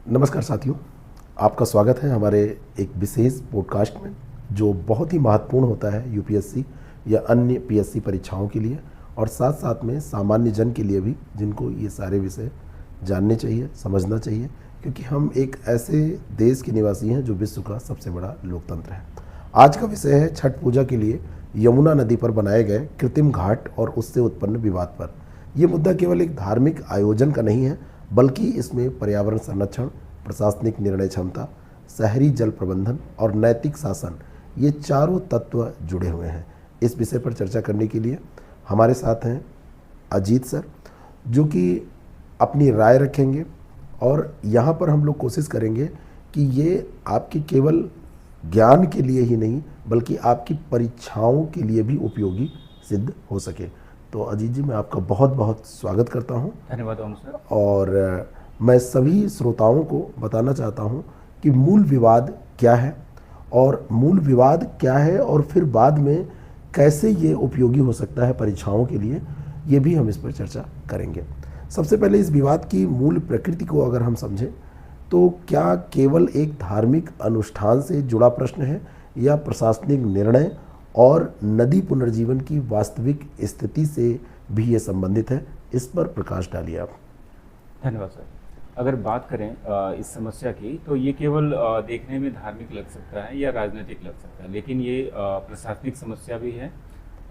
नमस्कार साथियों, आपका स्वागत है हमारे एक विशेष पॉडकास्ट में जो बहुत ही महत्वपूर्ण होता है यूपीएससी या अन्य पीएससी परीक्षाओं के लिए और साथ साथ में सामान्य जन के लिए भी, जिनको ये सारे विषय जानने चाहिए, समझना चाहिए, क्योंकि हम एक ऐसे देश के निवासी हैं जो विश्व का सबसे बड़ा लोकतंत्र है। आज का विषय है छठ पूजा के लिए यमुना नदी पर बनाए गए कृत्रिम घाट और उससे उत्पन्न विवाद पर। यह मुद्दा केवल एक धार्मिक आयोजन का नहीं है, बल्कि इसमें पर्यावरण संरक्षण, प्रशासनिक निर्णय क्षमता, शहरी जल प्रबंधन और नैतिक शासन, ये चारों तत्व जुड़े हुए हैं। इस विषय पर चर्चा करने के लिए हमारे साथ हैं अजीत सर, जो कि अपनी राय रखेंगे और यहाँ पर हम लोग कोशिश करेंगे कि ये आपके केवल ज्ञान के लिए ही नहीं बल्कि आपकी परीक्षाओं के लिए भी उपयोगी सिद्ध हो सके। तो अजीत जी, मैं आपका बहुत बहुत स्वागत करता हूँ। धन्यवाद ओम सर। और मैं सभी श्रोताओं को बताना चाहता हूँ कि मूल विवाद क्या है और फिर बाद में कैसे ये उपयोगी हो सकता है परीक्षाओं के लिए, ये भी हम इस पर चर्चा करेंगे। सबसे पहले इस विवाद की मूल प्रकृति को अगर हम समझें तो क्या केवल एक धार्मिक अनुष्ठान से जुड़ा प्रश्न है या प्रशासनिक निर्णय और नदी पुनर्जीवन की वास्तविक स्थिति से भी ये संबंधित है? इस पर प्रकाश डालिए आप। धन्यवाद सर। अगर बात करें इस समस्या की, तो ये केवल देखने में धार्मिक लग सकता है या राजनीतिक लग सकता है, लेकिन ये प्रशासनिक समस्या भी है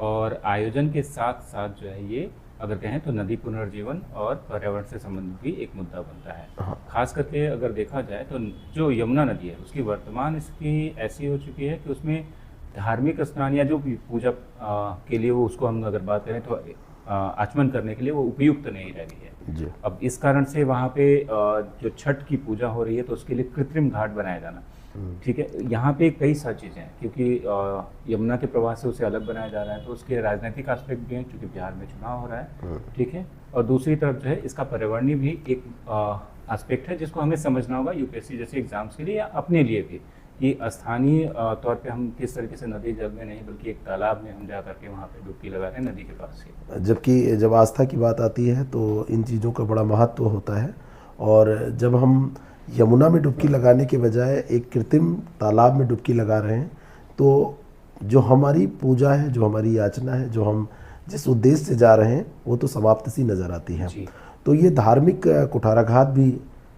और आयोजन के साथ साथ जो है ये अगर कहें तो नदी पुनर्जीवन और पर्यावरण से संबंधित भी एक मुद्दा बनता है। हाँ। खास करके अगर देखा जाए तो जो यमुना नदी है उसकी वर्तमान स्थिति ऐसी हो चुकी है कि उसमें धार्मिक स्नान या जो पूजा के लिए वो उसको हम अगर बात करें तो आचमन करने के लिए वो उपयुक्त नहीं रह रही है जी। अब इस कारण से वहाँ पे जो छठ की पूजा हो रही है तो उसके लिए कृत्रिम घाट बनाया जाना, ठीक है। यहाँ पे कई सारी चीज़ें हैं क्योंकि यमुना के प्रवाह से उसे अलग बनाया जा रहा है, तो उसके राजनीतिक एस्पेक्ट भी हैं क्योंकि बिहार में चुनाव हो रहा है, ठीक है। और दूसरी तरफ जो है इसका पर्यावरणीय भी एक एस्पेक्ट है जिसको हमें समझना होगा यूपीएससी जैसे एग्जाम्स के लिए या अपने लिए भी, कि स्थानीय तौर पे हम किस तरीके से नदी जल में नहीं बल्कि एक तालाब में हम जा करके वहाँ पे डुबकी लगा रहे हैं नदी के पास से। जबकि जब आस्था की बात आती है तो इन चीज़ों का बड़ा महत्व होता है, और जब हम यमुना में डुबकी लगाने के बजाय एक कृत्रिम तालाब में डुबकी लगा रहे हैं तो जो हमारी पूजा है, जो हमारी याचना है, जो हम जिस उद्देश्य से जा रहे हैं वो तो समाप्त सी नज़र आती है। तो ये धार्मिक कुठाराघात भी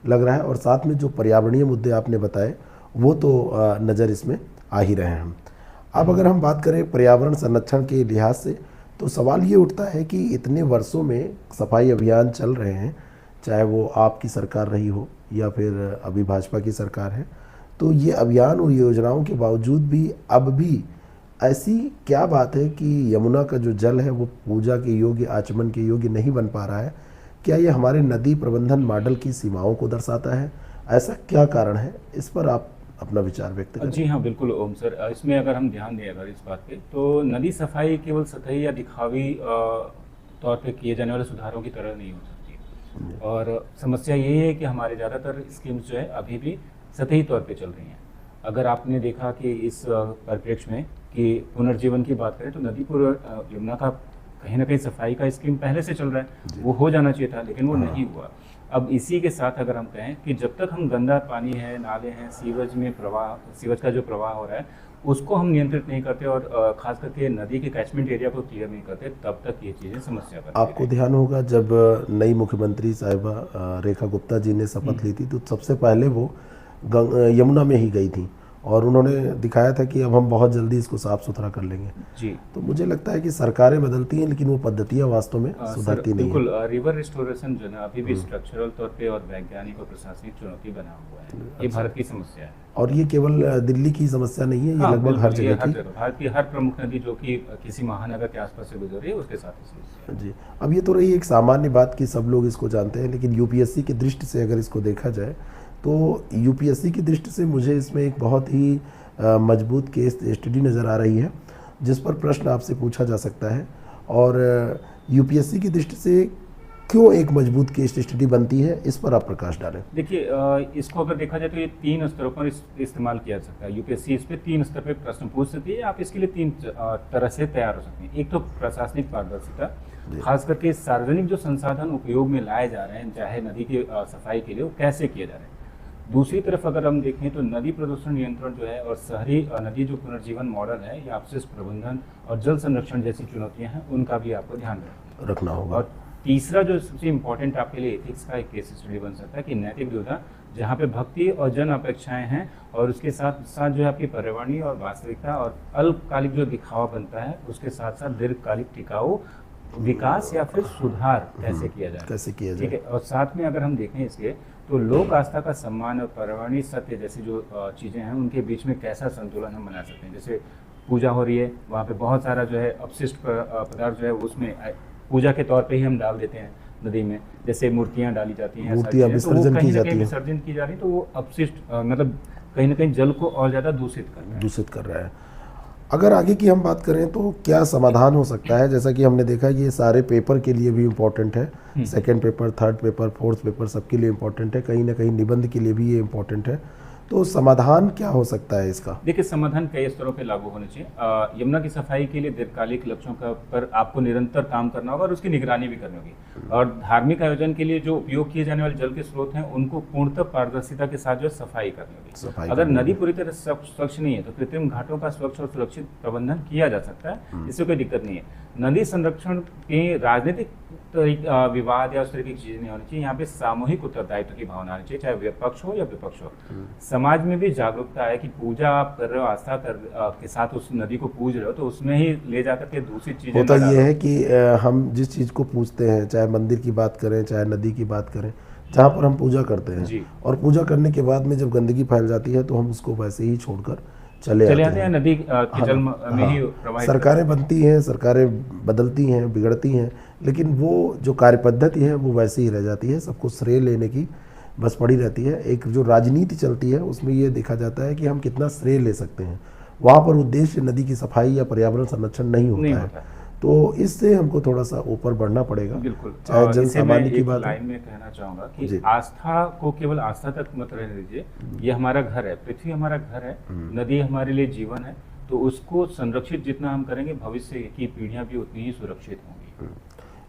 लग रहा है और साथ में जो पर्यावरणीय मुद्दे आपने बताए वो तो नज़र इसमें आ ही रहे हैं। अब अगर हम बात करें पर्यावरण संरक्षण के लिहाज से तो सवाल ये उठता है कि इतने वर्षों में सफाई अभियान चल रहे हैं, चाहे वो आपकी सरकार रही हो या फिर अभी भाजपा की सरकार है, तो ये अभियान और योजनाओं के बावजूद भी अब भी ऐसी क्या बात है कि यमुना का जो जल है वो पूजा के योग्य, आचमन के योग्य नहीं बन पा रहा है? क्या ये हमारे नदी प्रबंधन मॉडल की सीमाओं को दर्शाता है? ऐसा क्या कारण है? इस पर आप अपना विचार व्यक्त करें। जी हाँ, बिल्कुल ओम सर। इसमें अगर हम ध्यान दें अगर इस बात पे, तो नदी सफाई केवल सतही या दिखावी तौर पे किए जाने वाले सुधारों की तरह नहीं हो सकती, और समस्या यही है कि हमारे ज़्यादातर स्कीम्स जो है अभी भी सतही तौर पे चल रही हैं। अगर आपने देखा कि इस परिप्रेक्ष्य में कि पुनर्जीवन की बात करें तो नदी यमुना का कहीं ना कहीं सफाई का स्कीम पहले से चल रहा है, वो हो जाना चाहिए था लेकिन वो नहीं हुआ। अब इसी के साथ अगर हम कहें कि जब तक हम गंदा पानी है, नाले हैं, सीवज का जो प्रवाह हो रहा है उसको हम नियंत्रित नहीं करते और खास करके नदी के कैचमेंट एरिया को क्लियर नहीं करते, तब तक ये चीज़ें समस्या बनती आपको ध्यान होगा जब नई मुख्यमंत्री साहिबा रेखा गुप्ता जी ने शपथ ली थी तो सबसे पहले वो यमुना में ही गई थी और उन्होंने दिखाया था कि अब हम बहुत जल्दी इसको साफ सुथरा कर लेंगे जी। तो मुझे लगता है कि सरकारें बदलती हैं लेकिन वो पद्धतियाँ वास्तव में सुधरती नहीं। बिल्कुल, रिवर रिस्टोरेशन जो है अभी भी स्ट्रक्चरल तौर पे और वैज्ञानिक और प्रशासनिक चुनौती बना हुआ है। ये भारत की समस्या है और ये केवल दिल्ली की समस्या नहीं है, ये लगभग हर जगह की, भारत की हर प्रमुख नदी जो कि किसी महानगर के आसपास से गुजर रही है उसके साथ ही समस्या है। जी। अब ये तो रही एक सामान्य बात कि सब लोग इसको जानते हैं, लेकिन यूपीएससी की दृष्टि से अगर इसको देखा जाए तो यूपीएससी की दृष्टि से मुझे इसमें एक बहुत ही मजबूत केस स्टडी नज़र आ रही है जिस पर प्रश्न आपसे पूछा जा सकता है। और यूपीएससी की दृष्टि से क्यों एक मजबूत केस स्टडी बनती है, इस पर आप प्रकाश डालें। देखिए, इसको अगर देखा जाए तो ये 3 स्तरों पर इस्तेमाल किया जा सकता है। यूपीएससी इस पे 3 स्तर पे प्रश्न पूछ सकती है। आप इसके लिए 3 तरह से तैयार हो सकते हैं। एक तो प्रशासनिक पारदर्शिता, खास करके सार्वजनिक जो संसाधन उपयोग में लाए जा रहे हैं चाहे नदी की सफाई के लिए, वो कैसे किए जा रहे हैं। दूसरी तरफ अगर हम देखें तो नदी प्रदूषण नियंत्रण जो है और शहरी नदी जो पुनर्जीवन मॉडल है या अपशिष्ट प्रबंधन और जल संरक्षण जैसी चुनौतियां हैं उनका भी आपको ध्यान रखना होगा। और तीसरा जो सबसे इम्पोर्टेंट आपके लिए एथिक्स का एक केस स्टडी बन सकता है कि नैतिक दुविधा, जहाँ पे भक्ति और जन अपेक्षाएं हैं और उसके साथ साथ जो है आपकी पर्यावरणीय और वास्तविकता और अल्पकालिक जो दिखावा बनता है उसके साथ साथ दीर्घकालिक टिकाऊ विकास या फिर सुधार कैसे किया जाए, कैसे किया जाए। ठीक है। और साथ में अगर हम देखें इसके तो लोक आस्था का सम्मान और पर्यावरणीय सत्य जैसी जो चीज़ें हैं उनके बीच में कैसा संतुलन हम बना सकते हैं। जैसे पूजा हो रही है, वहाँ पे बहुत सारा जो है अपशिष्ट पदार्थ जो है उसमें पूजा के तौर पे ही हम डाल देते हैं नदी में, जैसे मूर्तियाँ डाली जाती हैं, मूर्तियाँ विसर्जन की जाती हैं, विसर्जन की जा रही है, तो वो अपशिष्ट मतलब कहीं ना कहीं जल को और ज़्यादा दूषित कर रहा है। अगर आगे की हम बात करें तो क्या समाधान हो सकता है? जैसा कि हमने देखा कि ये सारे पेपर के लिए भी इम्पोर्टेंट है, second paper, third paper, fourth paper सबके लिए इम्पोर्टेंट है, कहीं ना कहीं निबंध के लिए भी ये इम्पोर्टेंट है। तो समाधान क्या हो सकता है इसका? देखिए, समाधान कई स्तरों पे लागू होने चाहिए। यमुना की सफाई के लिए दीर्घकालिक लक्ष्यों का पर आपको निरंतर काम करना होगा और उसकी निगरानी भी करनी होगी। और धार्मिक आयोजन के लिए जो उपयोग किए जाने वाले जल के स्रोत हैं उनको पूर्णतः पारदर्शिता के साथ जो सफाई करनी होगी। अगर नदी पूरी तरह स्वच्छ नहीं है तो कृत्रिम घाटों का स्वच्छ और सुरक्षित प्रबंधन किया जा सकता है, इससे कोई दिक्कत नहीं है। नदी संरक्षण के राजनीतिक विवाद या उस तरह की चीजें नहीं होनी चाहिए। यहाँ पे सामूहिक उत्तरदायित्व की भावना आनी चाहिए, चाहे विपक्ष हो या विपक्ष हो। समाज में भी जागरूकता है कि पूजा आप कर रहे हो, आस्था के साथ उस नदी को पूज रहे हो तो उसमें ही ले जाकर के दूसरी चीजें होता ये है कि हम जिस चीज़ को पूजते हैं, चाहे मंदिर की बात करें चाहे नदी की बात करें, जहाँ पर हम पूजा करते हैं और पूजा करने के बाद में जब गंदगी फैल जाती है तो हम उसको वैसे ही छोड़कर चले आते हैं। नदी के जल में ही प्रवाहित। सरकारें बनती हैं, सरकारें बदलती हैं, बिगड़ती हैं, लेकिन वो जो कार्य पद्धति है वो वैसे ही रह जाती है, सबको श्रेय लेने की बस पड़ी रहती है। एक जो राजनीति चलती है उसमें ये देखा जाता है कि हम कितना श्रेय ले सकते हैं, वहाँ पर उद्देश्य नदी की सफाई या पर्यावरण संरक्षण नहीं होता है। तो इससे हमको थोड़ा सा ऊपर बढ़ना पड़ेगा। बिल्कुल। चाहे जन सामान्य की बात लाइन में कहना चाहूँगा कि आस्था को केवल आस्था तक मत रहने दीजिए। ये हमारा घर है, पृथ्वी हमारा घर है, नदी हमारे लिए जीवन है, तो उसको संरक्षित जितना हम करेंगे भविष्य की पीढ़ियां भी उतनी ही सुरक्षित होंगी।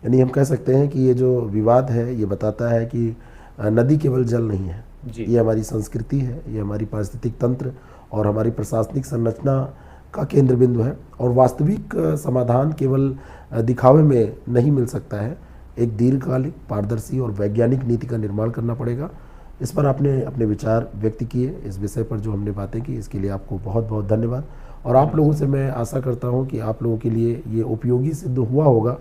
यानी हम कह सकते हैं कि ये जो विवाद है ये बताता है कि नदी केवल जल नहीं है, ये हमारी संस्कृति है, ये हमारी पारिस्थितिक तंत्र और हमारी प्रशासनिक संरचना का केंद्र बिंदु है। और वास्तविक समाधान केवल दिखावे में नहीं मिल सकता है, एक दीर्घकालिक, पारदर्शी और वैज्ञानिक नीति का निर्माण करना पड़ेगा। इस पर आपने अपने विचार व्यक्त किए, इस विषय पर जो हमने बातें की इसके लिए आपको बहुत बहुत धन्यवाद। और आप लोगों से मैं आशा करता हूं कि आप लोगों के लिए ये उपयोगी सिद्ध हुआ होगा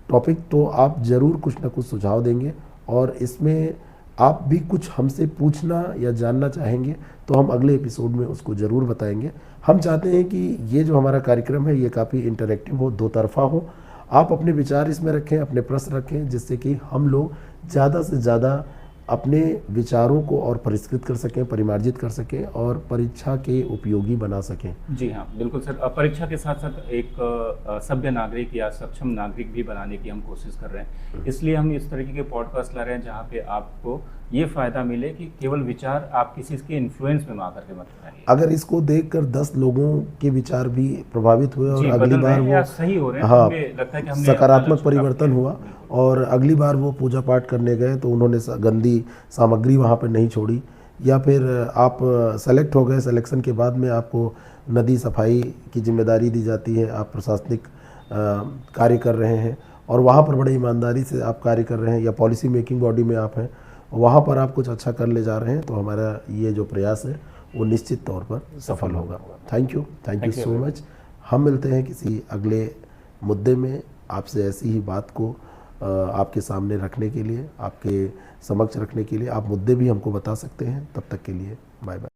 टॉपिक, तो आप ज़रूर कुछ ना कुछ सुझाव देंगे और इसमें आप भी कुछ हमसे पूछना या जानना चाहेंगे तो हम अगले एपिसोड में उसको ज़रूर बताएंगे। हम चाहते हैं कि ये जो हमारा कार्यक्रम है ये काफ़ी इंटरैक्टिव हो, दो तरफा हो। आप अपने विचार इसमें रखें, अपने प्रश्न रखें, जिससे कि हम लोग ज़्यादा से ज़्यादा अपने विचारों को और परिष्कृत कर सकें, परिमार्जित कर सकें और परीक्षा के उपयोगी बना सकें। जी हाँ, बिल्कुल सर। परीक्षा के साथ साथ एक सभ्य नागरिक या सक्षम नागरिक भी बनाने की हम कोशिश कर रहे हैं। इसलिए हम इस तरीके के पॉडकास्ट ला रहे हैं जहाँ पे आपको ये फायदा मिले कि केवल विचार आप किसी के इन्फ्लुएंस में आकर के मत कराइए। अगर इसको देखकर 10 लोगों के विचार भी प्रभावित हुए और अगली बार वो सही हो रहे हैं, हाँ, लगता है कि हमने सकारात्मक परिवर्तन हुआ और अगली बार वो पूजा पाठ करने गए तो उन्होंने गंदी सामग्री वहाँ पर नहीं छोड़ी, या फिर आप सेलेक्ट हो गए, सिलेक्शन के बाद में आपको नदी सफाई की जिम्मेदारी दी जाती है, आप प्रशासनिक कार्य कर रहे हैं और वहाँ पर बड़े ईमानदारी से आप कार्य कर रहे हैं, या पॉलिसी मेकिंग बॉडी में आप हैं, वहाँ पर आप कुछ अच्छा कर ले जा रहे हैं, तो हमारा ये जो प्रयास है वो निश्चित तौर पर सफल होगा। Thank you so much. हम मिलते हैं किसी अगले मुद्दे में, आपसे ऐसी ही बात को आपके सामने रखने के लिए, आपके समक्ष रखने के लिए। आप मुद्दे भी हमको बता सकते हैं। तब तक के लिए बाय बाय।